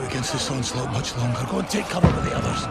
against this onslaught much longer. Go and take cover with the others.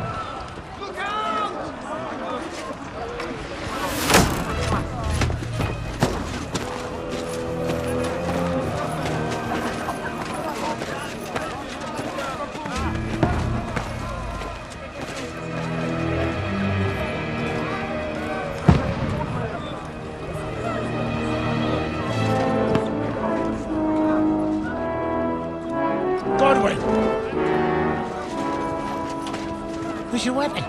Where's your weapon?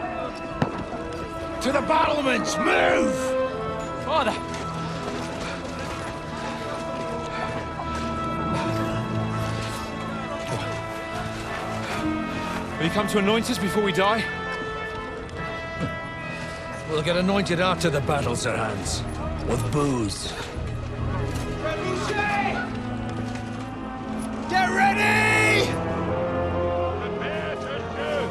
To the battlements! Move! Father! Will you come to anoint us before we die? We'll get anointed after the battles are hands. With booze. Get ready! Prepare to shoot!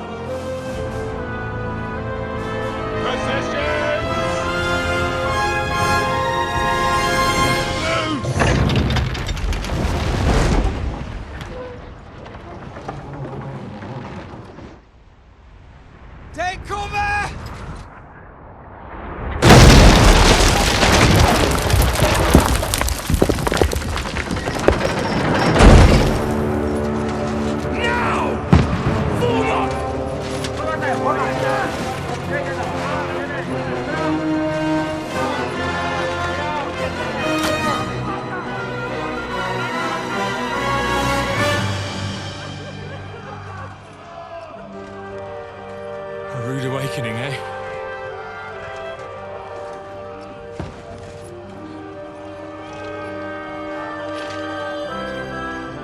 Take cover! A rude awakening, eh?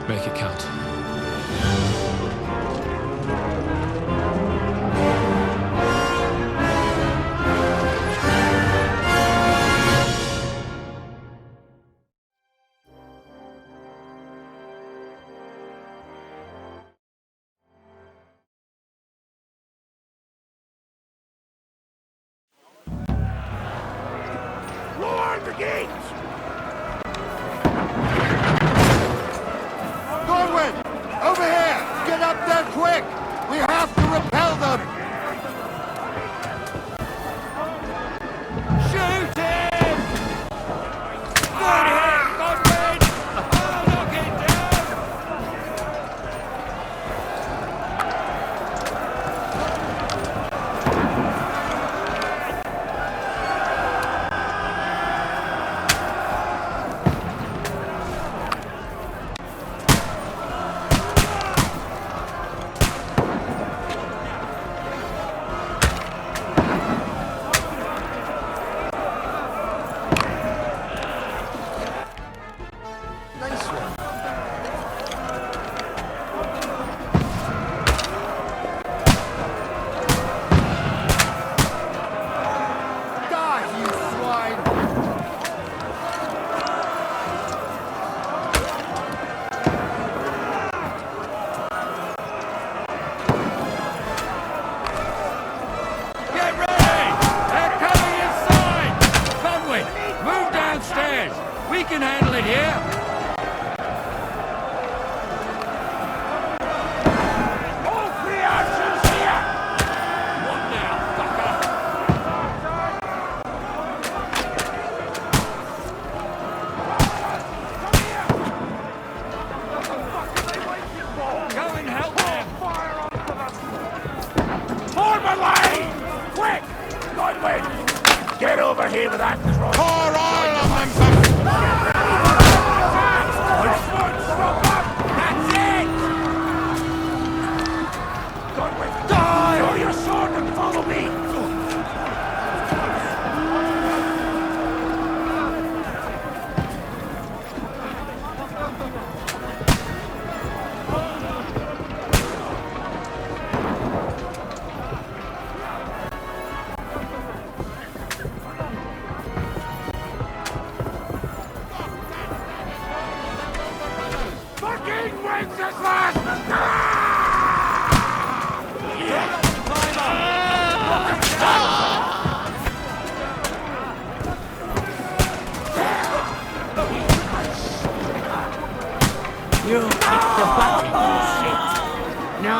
Make it count. Lower the gates! Godwin! Over here! Get up there quick! We have to repel them! Shoot him! Good hit, Godwin! Oh, knock it down! Nice one. Die, you swine! Get ready! They're coming inside! Godwin, move downstairs! We can handle it here! All three archers here! What now, fucker? Go and help them! Form a line! Quick! Godwin! Get over here with that truck! Pour oil on them! Stop up! That's it! Godwin, die! Draw your sword and follow me! Fucking Wenceslas! You picked the button, you shit. Now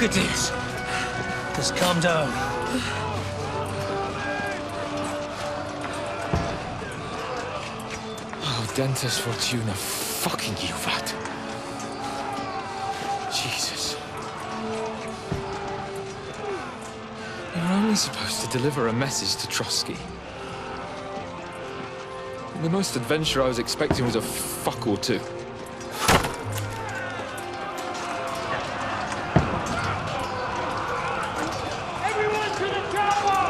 Look at this. Just calm down. Oh, Dentes Fortuna, fucking you, vat. Jesus. You're only supposed to deliver a message to Trotsky. The most adventure I was expecting was a fuck or two. Everyone to the chopper!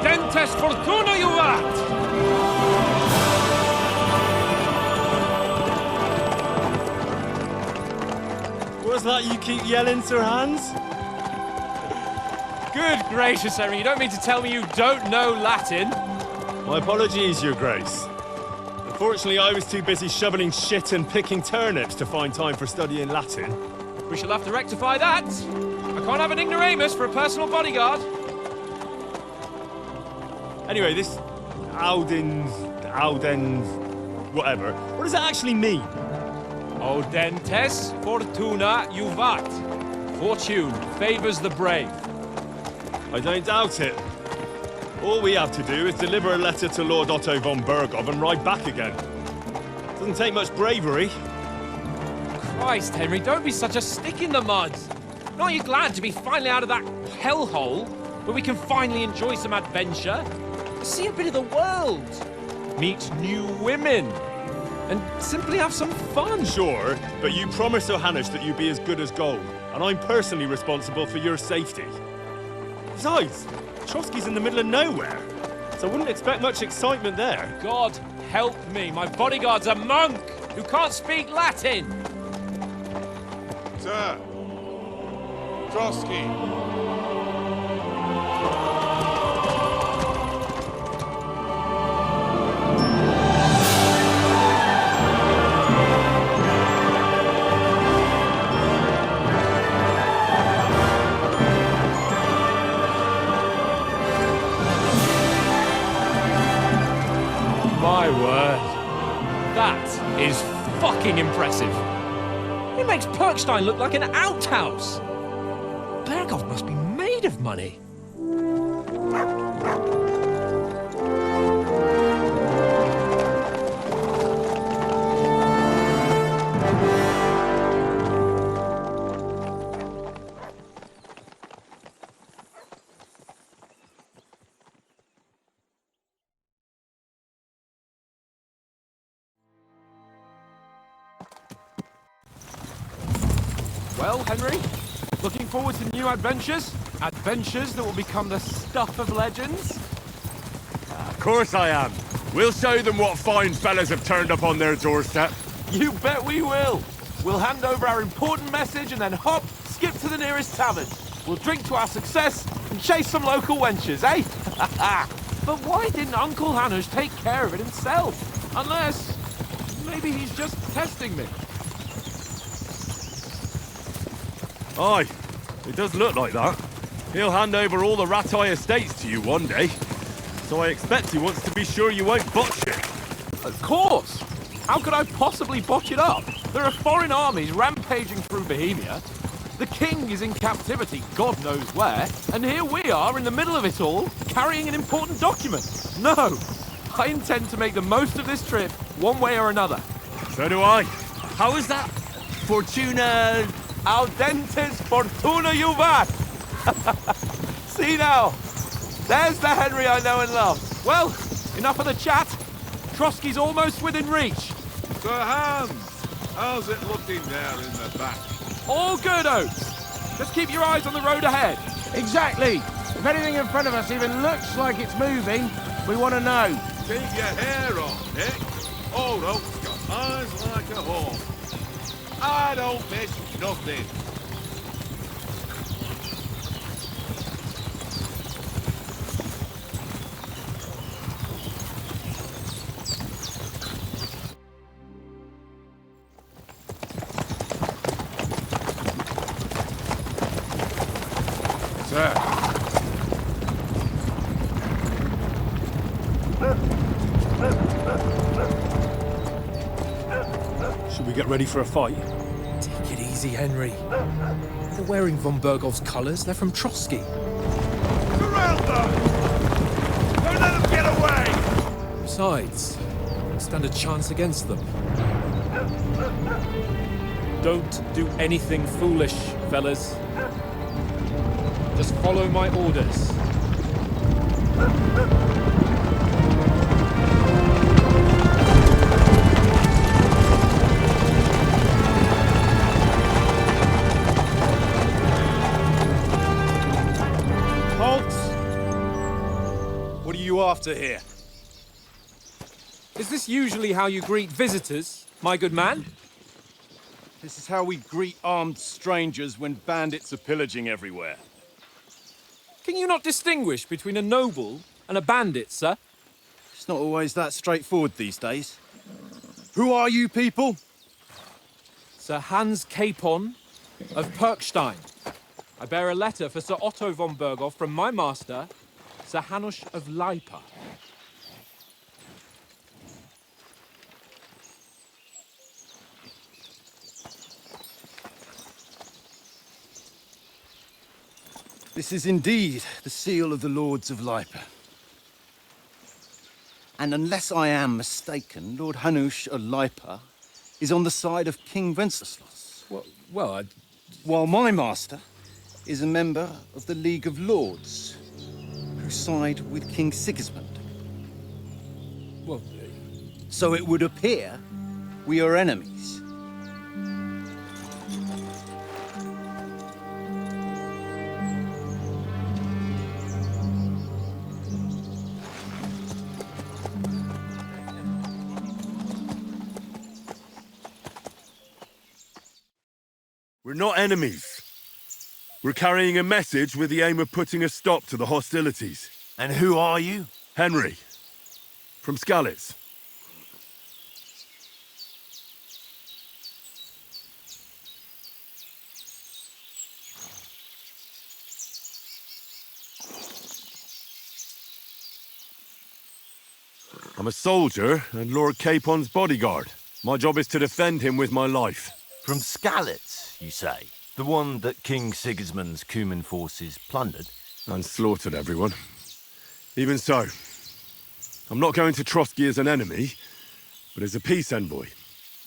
Dentes Fortuna, you vat! What's that you keep yelling, Sir Hans? Good gracious, Henry, you don't mean to tell me you don't know Latin? My apologies, Your Grace. Unfortunately, I was too busy shoveling shit and picking turnips to find time for studying Latin. We shall have to rectify that. I can't have an ignoramus for a personal bodyguard. Anyway, this Audens, whatever. What does that actually mean? O Dentes Fortuna Juvat. Fortune favors the brave. I don't doubt it. All we have to do is deliver a letter to Lord Otto von Bergov and ride back again. Doesn't take much bravery. Christ, Henry, don't be such a stick in the mud. Aren't you glad to be finally out of that hellhole where we can finally enjoy some adventure? See a bit of the world, meet new women, and simply have some fun. Sure, but you promised Johannes that you'd be as good as gold, and I'm personally responsible for your safety. Besides, Trotsky's in the middle of nowhere, so I wouldn't expect much excitement there. God help me, my bodyguard's a monk who can't speak Latin. Sir. Trotsky. My word. That is fucking impressive. It makes Perkstein look like an outhouse. Bergov must be made of money. Well, Henry, looking forward to new adventures? Adventures that will become the stuff of legends? Of course I am. We'll show them what fine fellas have turned up on their doorstep. You bet we will. We'll hand over our important message and then hop, skip to the nearest tavern. We'll drink to our success and chase some local wenches, eh? But why didn't Uncle Hanush take care of it himself? Unless, maybe he's just testing me. Aye, it does look like that. He'll hand over all the Ratai estates to you one day. So I expect he wants to be sure you won't botch it. Of course! How could I possibly botch it up? There are foreign armies rampaging through Bohemia. The king is in captivity, God knows where, and here we are in the middle of it all, carrying an important document. No! I intend to make the most of this trip, one way or another. So do I. How is that? Fortuna... Audentes fortuna juvat! See now, there's the Henry I know and love. Well, enough of the chat. Trotsky's almost within reach. Sir Hans, how's it looking there in the back? All good, Oates. Just keep your eyes on the road ahead. Exactly. If anything in front of us even looks like it's moving, we want to know. Keep your hair on, Nick. Old Oak's got eyes like a hawk. I don't miss nothing. Sir. Should we get ready for a fight? Take it easy, Henry. They're wearing von Bergov's colours. They're from Trotsky. Surround them! Don't let them get away! Besides, we stand a chance against them. Don't do anything foolish, fellas. Just follow my orders. Halt! What are you after here? Is this usually how you greet visitors, my good man? This is how we greet armed strangers when bandits are pillaging everywhere. Can you not distinguish between a noble and a bandit, sir? It's not always that straightforward these days. Who are you people? Sir Hans Capon of Perkstein. I bear a letter for Sir Otto von Berghoff from my master, Sir Hanush of Lipa. This is indeed the seal of the Lords of Lipa. And unless I am mistaken, Lord Hanush of Lipa is on the side of King Wenceslas. While my master is a member of the League of Lords, who side with King Sigismund. So it would appear we are enemies. We're not enemies. We're carrying a message with the aim of putting a stop to the hostilities. And who are you? Henry, from Skalitz. I'm a soldier and Lord Capon's bodyguard. My job is to defend him with my life. From Skalitz, you say? The one that King Sigismund's Cuman forces plundered? And slaughtered everyone. Even so, I'm not going to Trotsky as an enemy, but as a peace envoy.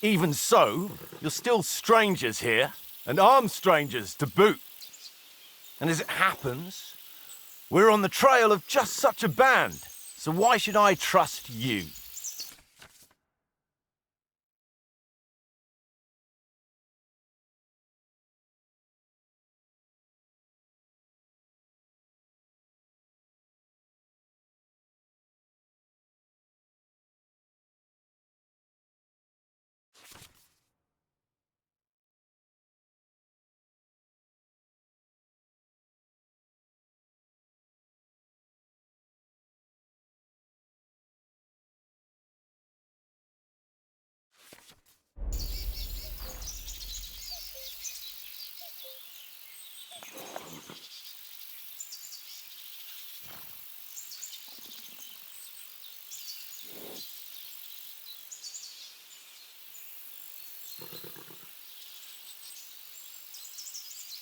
Even so, you're still strangers here, and armed strangers to boot. And as it happens, we're on the trail of just such a band, so why should I trust you?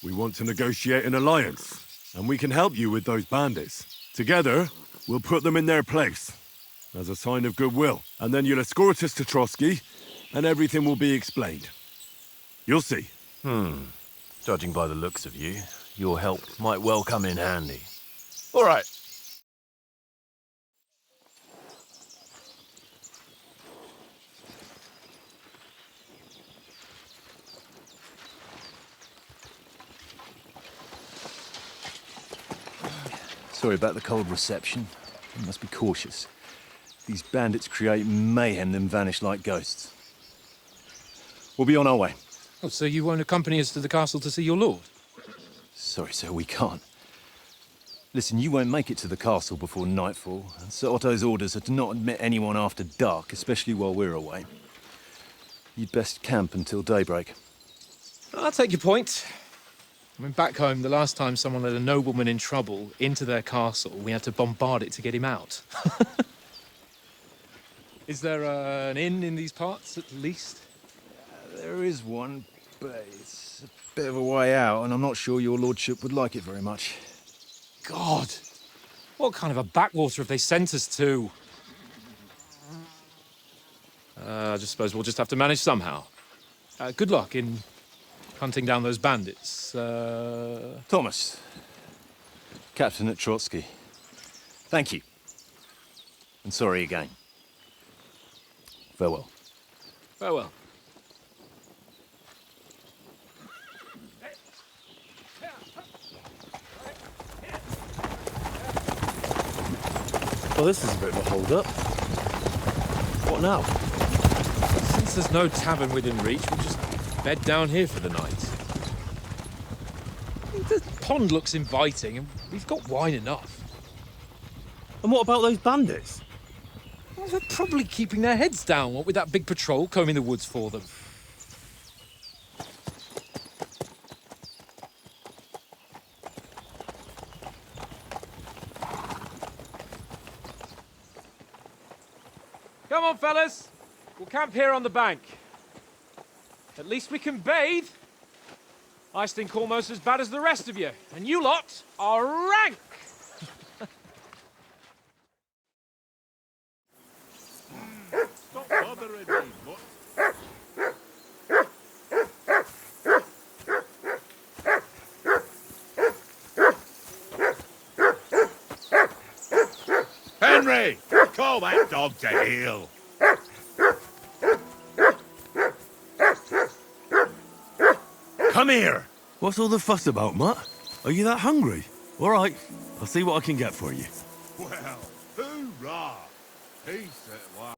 We want to negotiate an alliance, and we can help you with those bandits. Together, we'll put them in their place, as a sign of goodwill. And then you'll escort us to Trotsky, and everything will be explained. You'll see. Judging by the looks of you, your help might well come in handy. All right. Sorry about the cold reception. You must be cautious. These bandits create mayhem, then vanish like ghosts. We'll be on our way. Oh, so you won't accompany us to the castle to see your lord? Sorry, sir, we can't. Listen, you won't make it to the castle before nightfall, and Sir Otto's orders are to not admit anyone after dark, especially while we're away. You'd best camp until daybreak. I'll take your point. I mean, back home, the last time someone let a nobleman in trouble into their castle, we had to bombard it to get him out. Is there an inn in these parts, at least? There is one, but it's a bit of a way out, and I'm not sure your lordship would like it very much. God! What kind of a backwater have they sent us to? I just suppose we'll just have to manage somehow. Good luck in hunting down those bandits. Thomas, captain at Trotsky. Thank you. And sorry again. Farewell. Farewell. Well, this is a bit of a hold-up. What now? Since there's no tavern within reach, we'll just bed down here for the night. The pond looks inviting, and we've got wine enough. And what about those bandits? Well, they're probably keeping their heads down, what with that big patrol combing the woods for them. Come on, fellas. We'll camp here on the bank. At least we can bathe. I stink almost as bad as the rest of you, and you lot are rank! Stop bothering me, mutt. Henry! Call that dog to heel. Come here! What's all the fuss about, Mutt? Are you that hungry? All right, I'll see what I can get for you. Well, hoorah! Peace at last.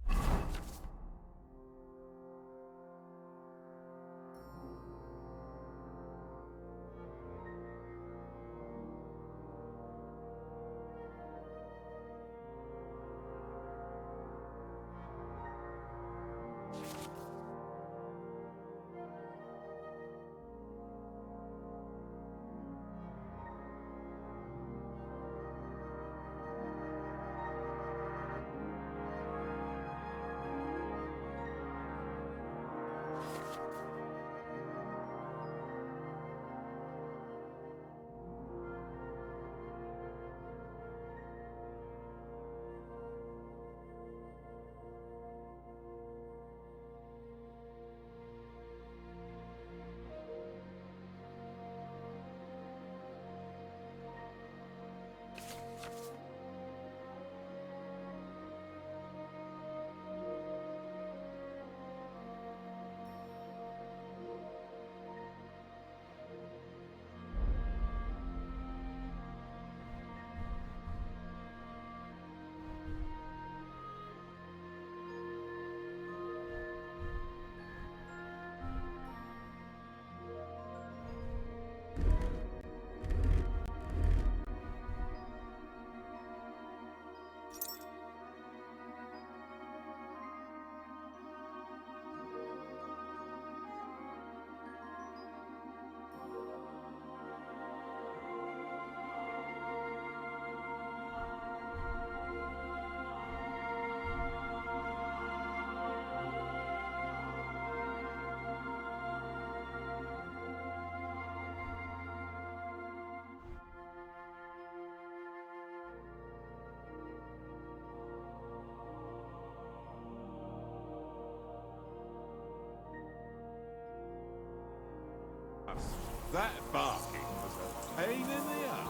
That barking was a pain in the ass.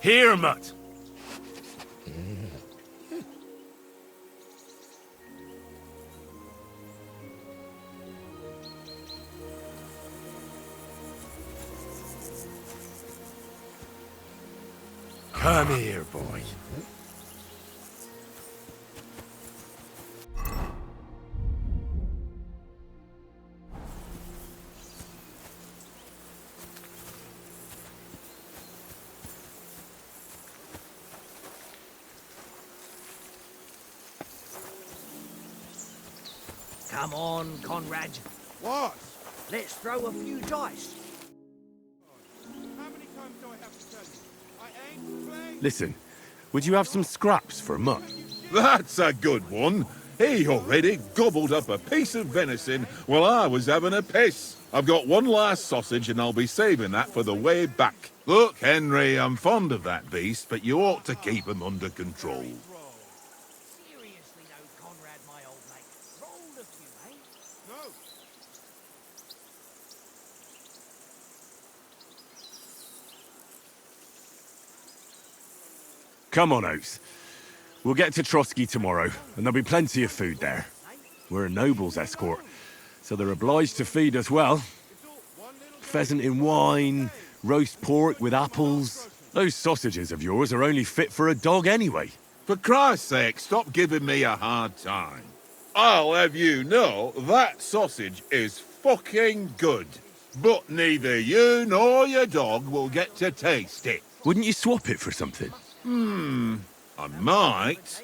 Here, mutt. Come here, boy. Come on, Conrad. What? Let's throw a few dice. How many times do I have to tell you? I ain't playing. Listen, would you have some scraps for a mutt? That's a good one. He already gobbled up a piece of venison while I was having a piss. I've got one last sausage and I'll be saving that for the way back. Look, Henry, I'm fond of that beast, but you ought to keep him under control. Seriously though, Conrad, my old mate. Rolled a few, eh? No. Come on, Oates. We'll get to Trotsky tomorrow, and there'll be plenty of food there. We're a noble's escort, so they're obliged to feed us well. Pheasant in wine, roast pork with apples. Those sausages of yours are only fit for a dog anyway. For Christ's sake, stop giving me a hard time. I'll have you know that sausage is fucking good. But neither you nor your dog will get to taste it. Wouldn't you swap it for something? I might.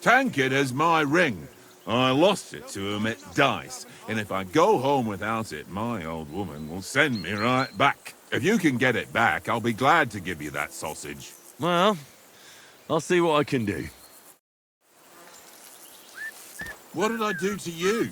Tankard has my ring. I lost it to him at dice, and if I go home without it, my old woman will send me right back. If you can get it back, I'll be glad to give you that sausage. Well, I'll see what I can do. What did I do to you?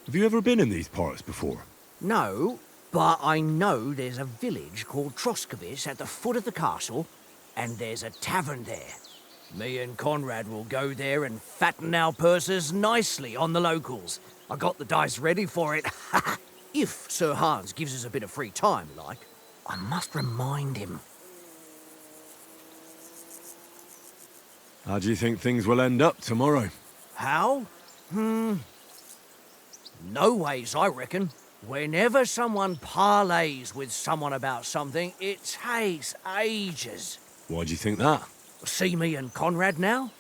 Have you ever been in these parts before? No, but I know there's a village called Troskovis at the foot of the castle, and there's a tavern there. Me and Conrad will go there and fatten our purses nicely on the locals. I got the dice ready for it. If Sir Hans gives us a bit of free time, like. I must remind him. How do you think things will end up tomorrow? How? No ways, I reckon. Whenever someone parleys with someone about something, it takes ages. Why do you think that? See me and Conrad now?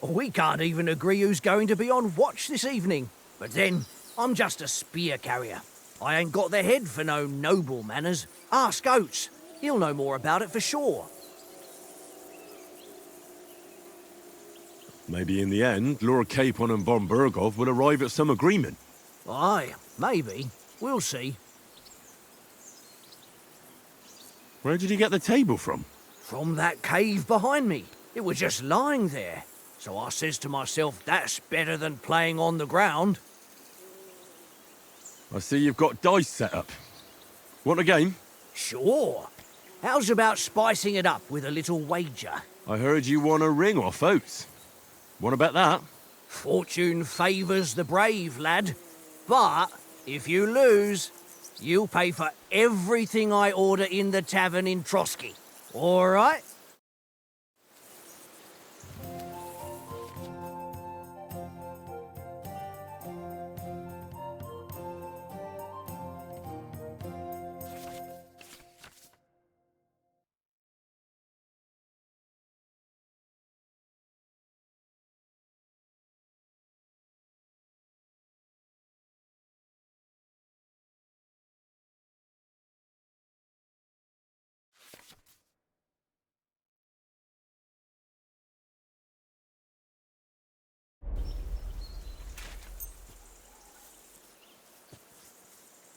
We can't even agree who's going to be on watch this evening. But then, I'm just a spear carrier. I ain't got the head for no noble manners. Ask Oates. He'll know more about it for sure. Maybe in the end, Lord Capon and von Berghoff will arrive at some agreement. Aye, maybe. We'll see. Where did you get the table from? From that cave behind me. It was just lying there. So I says to myself, that's better than playing on the ground. I see you've got dice set up. Want a game? Sure. How's about spicing it up with a little wager? I heard you won a ring off Oates. Want to bet that? Fortune favours the brave, lad. But if you lose, you'll pay for everything I order in the tavern in Trotsky. All right?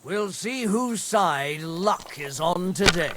We'll see whose side luck is on today.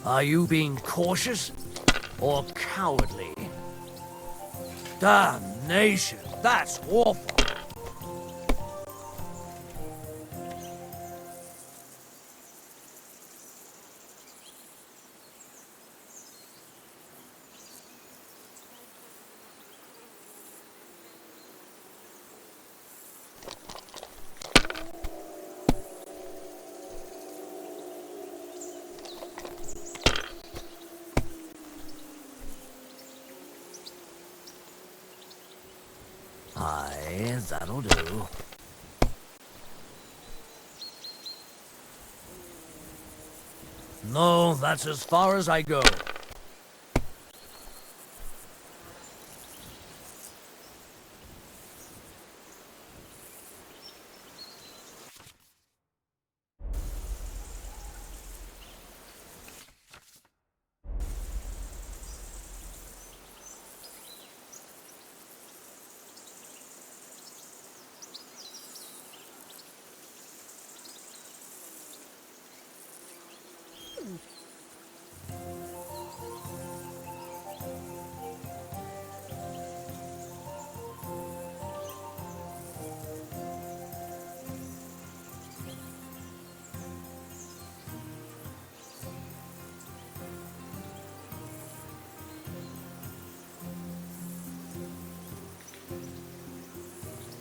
Are you being cautious or cowardly? Damnation, that's awful. Aye, that'll do. No, that's as far as I go.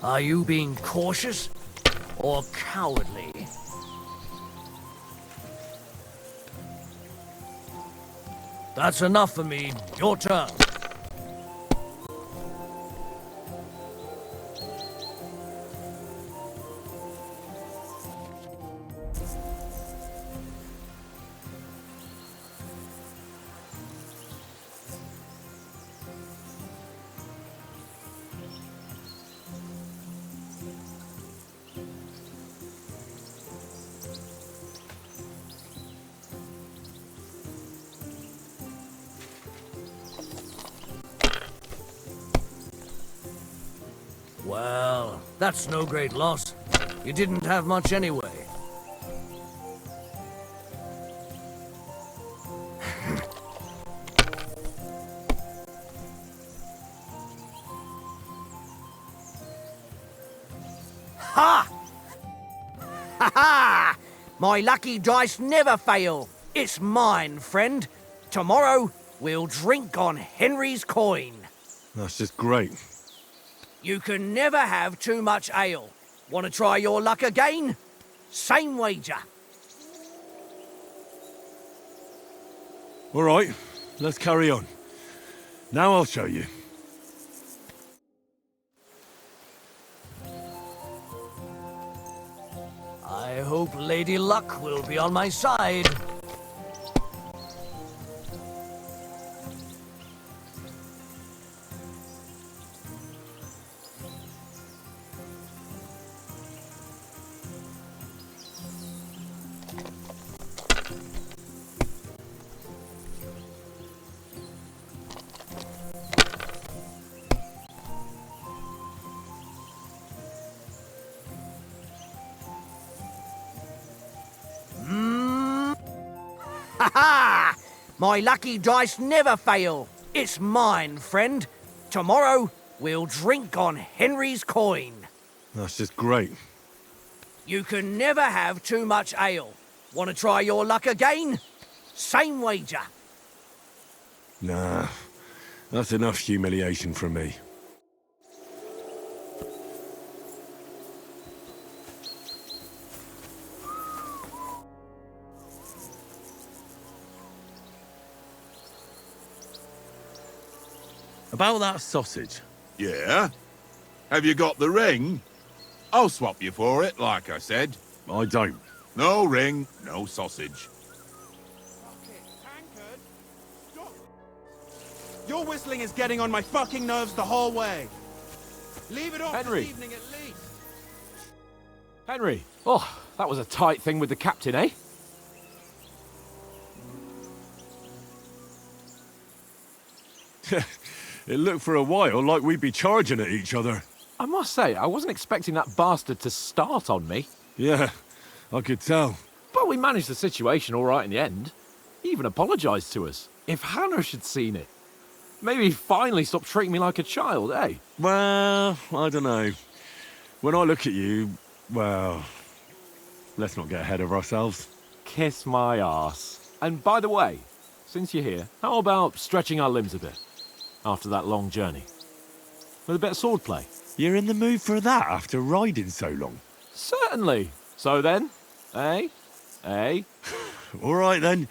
Are you being cautious or cowardly? That's enough for me. Your turn. Well, that's no great loss. You didn't have much anyway. Ha! Ha ha! My lucky dice never fail. It's mine, friend. Tomorrow, we'll drink on Henry's coin. That's just great. You can never have too much ale. Want to try your luck again? Same wager. All right, let's carry on. Now I'll show you. I hope Lady Luck will be on my side. Ha! My lucky dice never fail. It's mine, friend. Tomorrow, we'll drink on Henry's coin. That's just great. You can never have too much ale. Want to try your luck again? Same wager. Nah, that's enough humiliation from me. About that sausage. Yeah? Have you got the ring? I'll swap you for it, like I said. I don't. No ring, no sausage. Your whistling is getting on my fucking nerves the whole way. Leave it off Henry. this evening at least. Henry. Oh, that was a tight thing with the captain, eh? It looked for a while like we'd be charging at each other. I must say, I wasn't expecting that bastard to start on me. Yeah, I could tell. But we managed the situation all right in the end. He even apologised to us. If Hanush had seen it, maybe he'd finally stop treating me like a child, eh? Well, I don't know. When I look at you, well, let's not get ahead of ourselves. Kiss my arse. And by the way, since you're here, how about stretching our limbs a bit? After that long journey. With a bit of swordplay. You're in the mood for that after riding so long? Certainly. So then, eh? Eh? All right then.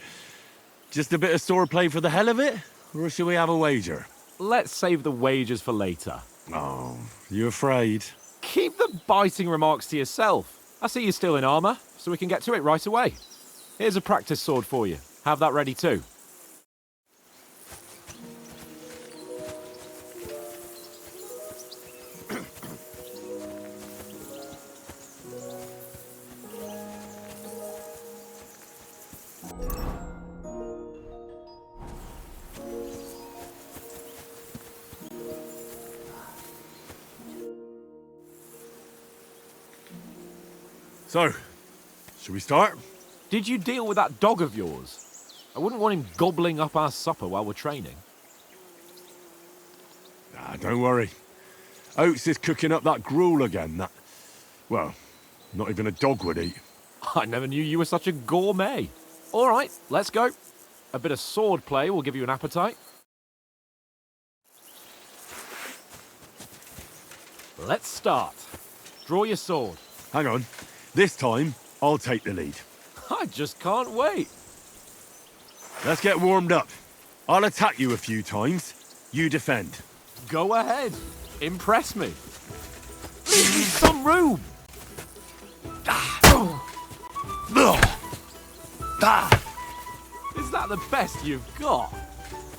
Just a bit of swordplay for the hell of it? Or shall we have a wager? Let's save the wagers for later. Oh, you afraid? Keep the biting remarks to yourself. I see you're still in armour, so we can get to it right away. Here's a practice sword for you. Have that ready too. So, should we start? Did you deal with that dog of yours? I wouldn't want him gobbling up our supper while we're training. Ah, don't worry. Oates is cooking up that gruel again, that... Well, not even a dog would eat. I never knew you were such a gourmet. All right, let's go. A bit of sword play will give you an appetite. Let's start. Draw your sword. Hang on. This time, I'll take the lead. I just can't wait. Let's get warmed up. I'll attack you a few times. You defend. Go ahead. Impress me. Leave me some room. Is that the best you've got?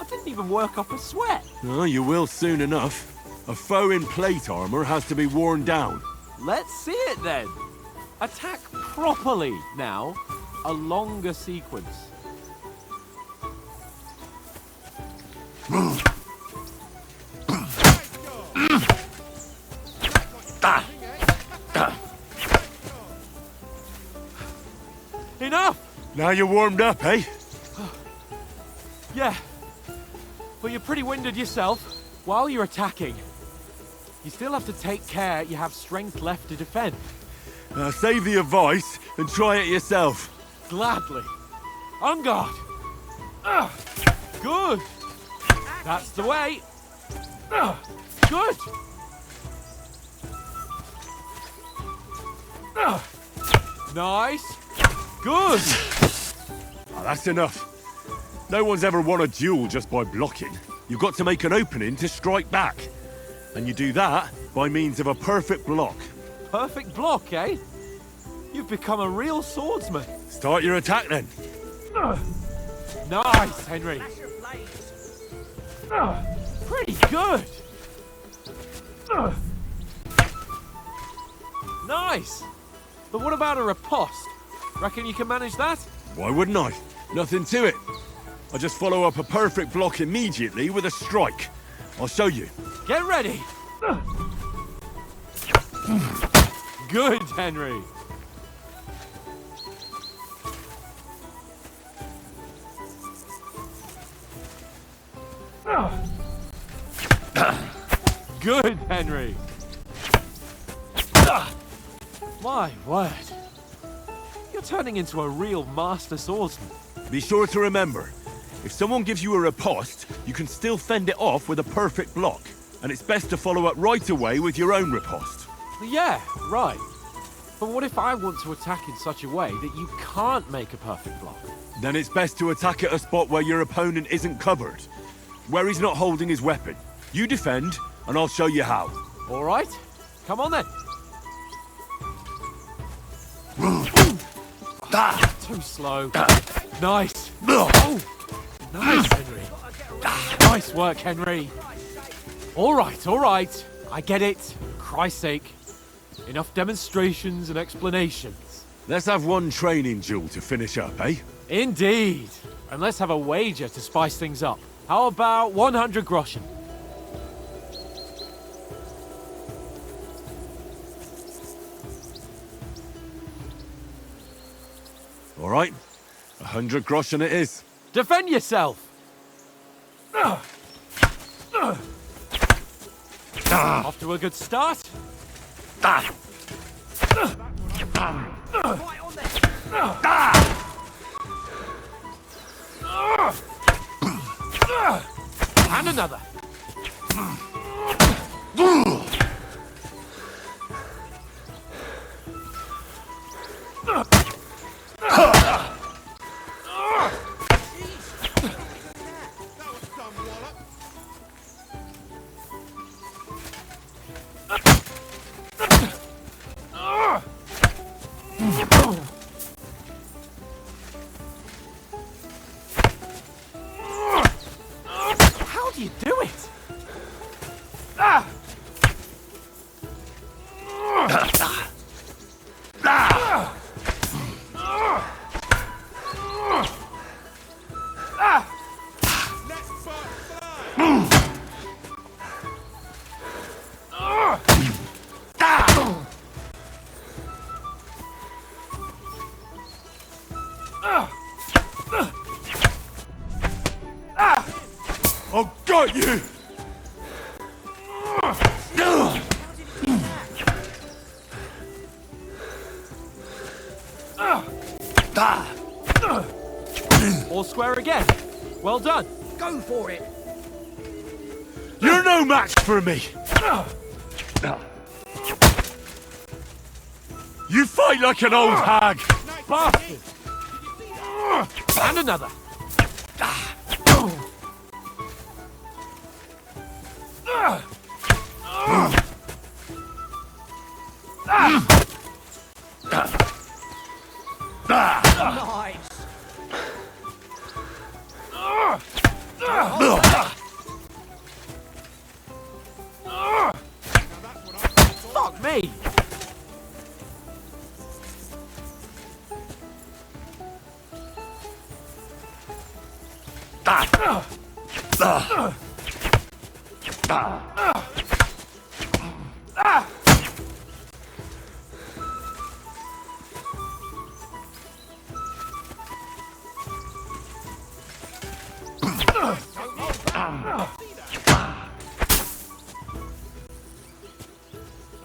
I didn't even work up a sweat. Oh, you will soon enough. A foe in plate armor has to be worn down. Let's see it then. Attack properly now. A longer sequence. Enough! Now you're warmed up, eh? Yeah. But you're pretty winded yourself. While you're attacking, you still have to take care you have strength left to defend. Save the advice and try it yourself. Gladly. On guard. Good. That's the way. Good. Nice. Good. That's enough. No one's ever won a duel just by blocking. You've got to make an opening to strike back. And you do that by means of a perfect block. Perfect block, eh? You've become a real swordsman. Start your attack then. Nice, Henry. Pretty good. Nice. But what about a riposte? Reckon you can manage that? Why wouldn't I? Nothing to it. I just follow up a perfect block immediately with a strike. I'll show you. Get ready. Good, Henry. Good, Henry. My word. You're turning into a real master swordsman. Be sure to remember, if someone gives you a riposte, you can still fend it off with a perfect block. And it's best to follow up right away with your own riposte. Yeah, right. But what if I want to attack in such a way that you can't make a perfect block? Then it's best to attack at a spot where your opponent isn't covered. Where he's not holding his weapon. You defend, and I'll show you how. All right. Come on then. Too slow. Nice. Oh, nice, Henry. Nice work, Henry. All right. I get it. Christ's sake. Enough demonstrations and explanations. Let's have one training duel to finish up, eh? Indeed. And let's have a wager to spice things up. How about 100 groschen? All right. 100 groschen it is. Defend yourself! Off to a good start. And another. How do you do it? I've got you! All square again. Well done. Go for it. You're no match for me! You fight like an old hag! Bastard. And another. Nice. Fuck me.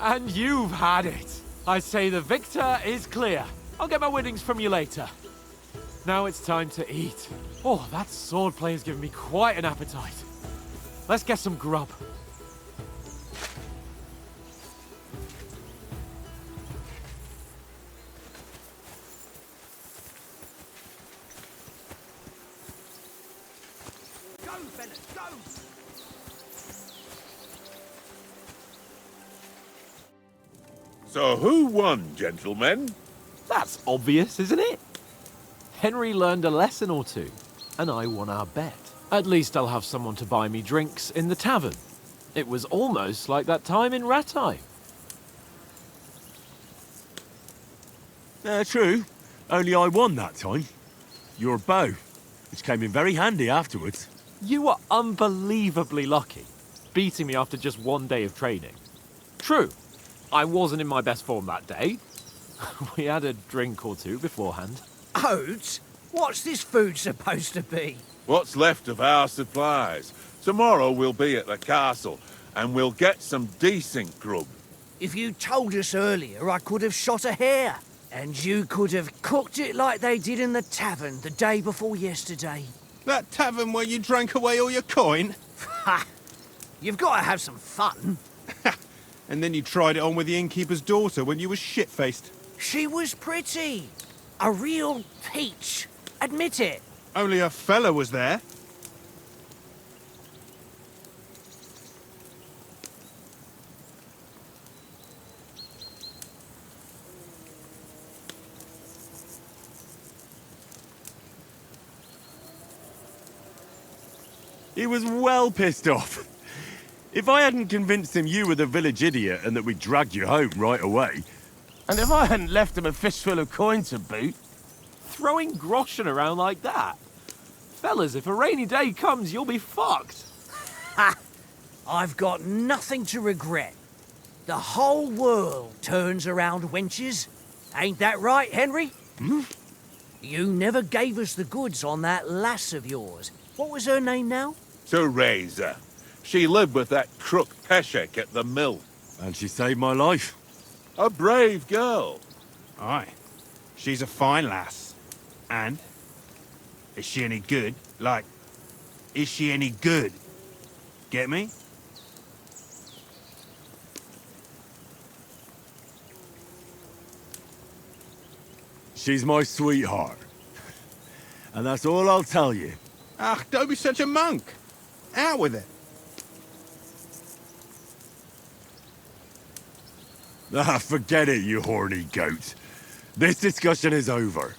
And you've had it. I say the victor is clear. I'll get my winnings from you later. Now it's time to eat. Oh, that swordplay has given me quite an appetite. Let's get some grub. fellas, go! So who won, gentlemen? That's obvious, isn't it? Henry learned a lesson or two, and I won our bet. At least I'll have someone to buy me drinks in the tavern. It was almost like that time in Rattay. True. Only I won that time. Your bow, which came in very handy afterwards. You were unbelievably lucky, beating me after just one day of training. True, I wasn't in my best form that day. We had a drink or two beforehand. Oates? What's this food supposed to be? What's left of our supplies. Tomorrow we'll be at the castle, and we'll get some decent grub. If you told us earlier, I could have shot a hare. And you could have cooked it like they did in the tavern the day before yesterday. That tavern where you drank away all your coin? Ha! You've got to have some fun. And then you tried it on with the innkeeper's daughter when you were shit-faced. She was pretty. A real peach. Admit it. Only a fella was there. He was well pissed off. If I hadn't convinced him you were the village idiot and that we dragged you home right away... And if I hadn't left him a fistful of coin to boot... Throwing groschen around like that? Fellas, if a rainy day comes, you'll be fucked. Ha! I've got nothing to regret. The whole world turns around wenches. Ain't that right, Henry? Hmm? You never gave us the goods on that lass of yours. What was her name now? Teresa. She lived with that crook Peshek at the mill. And she saved my life. A brave girl. Aye. She's a fine lass. And? Is she any good? Like, is she any good? Get me? She's my sweetheart. And that's all I'll tell you. Ah, don't be such a monk. Out with it. Ah, forget it, you horny goat. This discussion is over.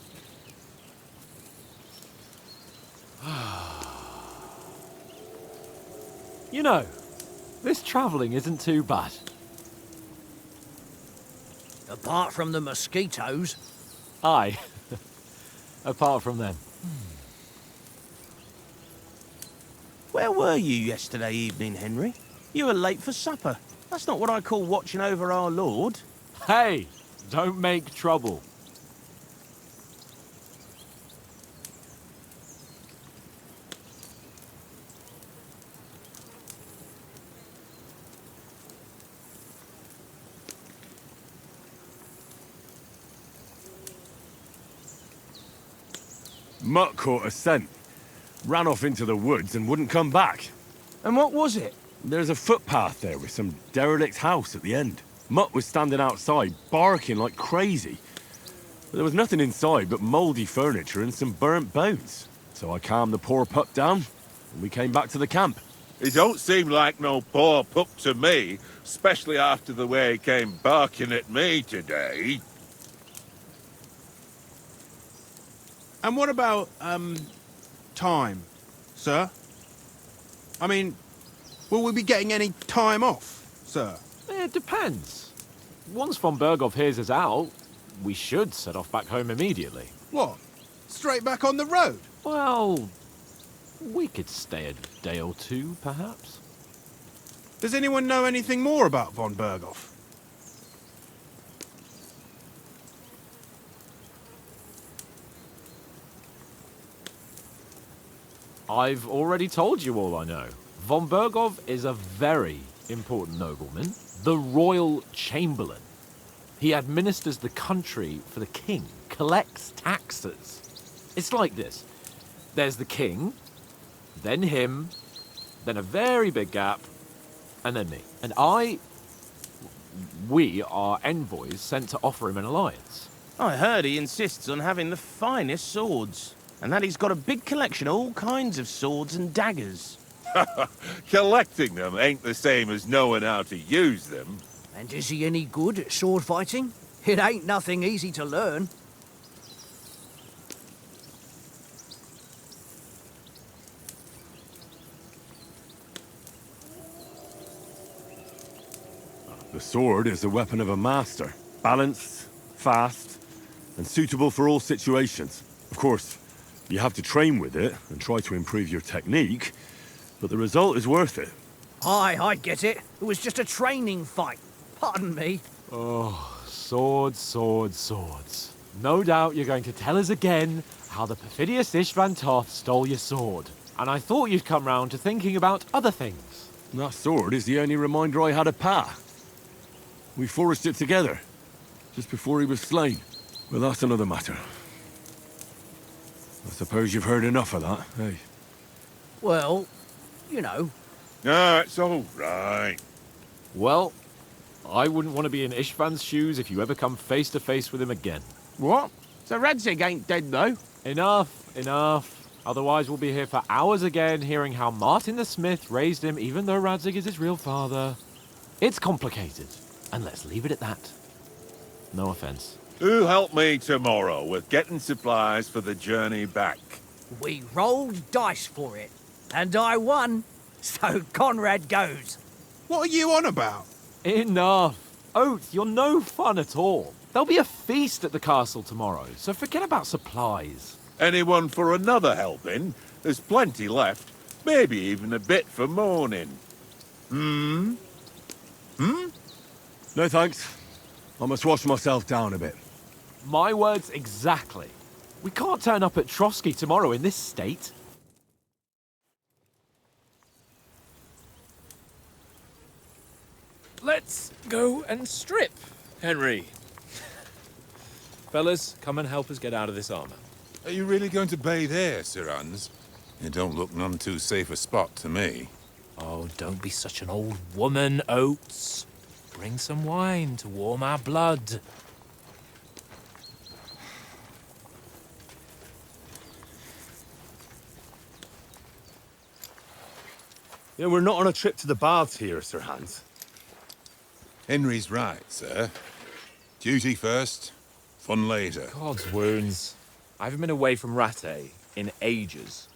You know, this travelling isn't too bad. Apart from the mosquitoes. Aye. Apart from them. Where were you yesterday evening, Henry? You were late for supper. That's not what I call watching over our Lord. Hey, don't make trouble. Mutt caught a scent, ran off into the woods and wouldn't come back. And what was it? There's a footpath there with some derelict house at the end. Mutt was standing outside, barking like crazy. But there was nothing inside but mouldy furniture and some burnt bones. So I calmed the poor pup down, and we came back to the camp. He don't seem like no poor pup to me, especially after the way he came barking at me today. And what about, time, sir? I mean, will we be getting any time off, sir? It depends. Once von Berghoff hears us out, we should set off back home immediately. What? Straight back on the road? Well, we could stay a day or two, perhaps. Does anyone know anything more about von Berghoff? I've already told you all I know. Von Berghoff is a very important nobleman, the royal chamberlain. He administers the country for the king, collects taxes. It's like this. There's the king, then him, then a very big gap, and then me. And we are envoys sent to offer him an alliance. I heard he insists on having the finest swords. and that he's got a big collection of all kinds of swords and daggers. Collecting them ain't the same as knowing how to use them. And is he any good at sword fighting? It ain't nothing easy to learn. The sword is the weapon of a master. Balanced, fast, and suitable for all situations. Of course, you have to train with it and try to improve your technique, but the result is worth it. Aye, I get it. It was just a training fight. Pardon me. Oh, swords, swords, swords. No doubt you're going to tell us again how the perfidious Istvan Toth stole your sword. And I thought you'd come round to thinking about other things. That sword is the only reminder I had of Pa. We forged it together, just before he was slain. Well, that's another matter. I suppose you've heard enough of that, eh? Well, you know. No, it's all right. Well, I wouldn't want to be in Istvan's shoes if you ever come face to face with him again. What? So Radzig ain't dead, though? Enough, enough. Otherwise we'll be here for hours again hearing how Martin the Smith raised him even though Radzig is his real father. It's complicated, and let's leave it at that. No offense. Who'll help me tomorrow with getting supplies for the journey back? We rolled dice for it, and I won. So Conrad goes. What are you on about? Enough. Oath, you're no fun at all. There'll be a feast at the castle tomorrow, so forget about supplies. Anyone for another helping? There's plenty left. Maybe even a bit for morning. No thanks. I must wash myself down a bit. My words exactly. We can't turn up at Trotsky tomorrow in this state. Let's go and strip, Henry. Fellas, come and help us get out of this armor. Are you really going to bathe here, Sir Hans? It don't look none too safe a spot to me. Oh, don't be such an old woman, Oates. Bring some wine to warm our blood. Yeah, we're not on a trip to the baths here, Sir Hans. Henry's right, sir. Duty first, fun later. God's wounds. I haven't been away from Rattay in ages.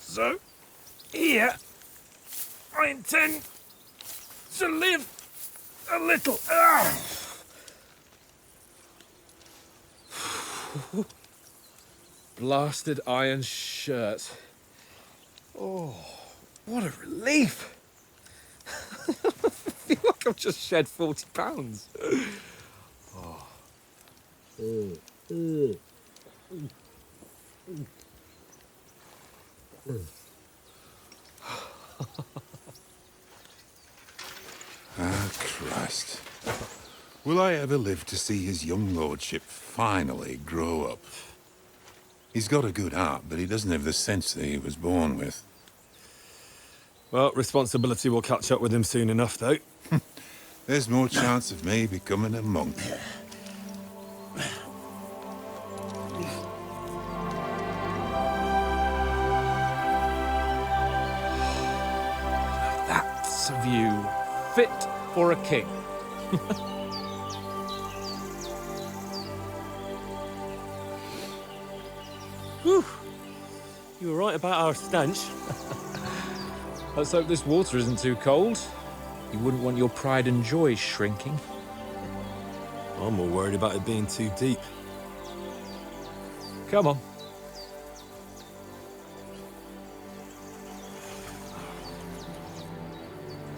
So, here, I intend to live a little. Blasted iron shirt. Oh, what a relief. I feel like I've just shed 40 pounds. Oh. Ah, Christ. Will I ever live to see his young lordship finally grow up? He's got a good heart, but he doesn't have the sense that he was born with. Well, responsibility will catch up with him soon enough, though. There's more chance of me becoming a monk. That's a view fit for a king. Whew. You were right about our stench. Let's hope this water isn't too cold. You wouldn't want your pride and joy shrinking. I'm more worried about it being too deep. Come on.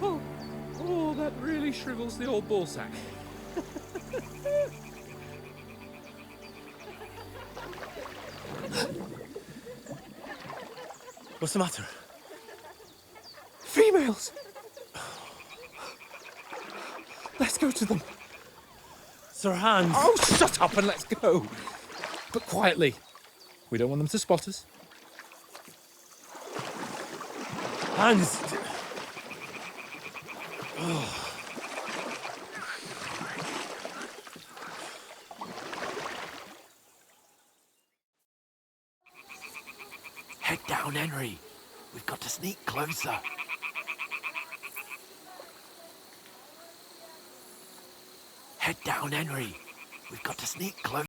Oh, that really shrivels the old ball sack. What's the matter? Females! Let's go to them. Sir Hans! Oh, shut up and let's go. But quietly. We don't want them to spot us. Hans! Head down, Henry. We've got to sneak closer. Head down, Henry. We've got to sneak closer.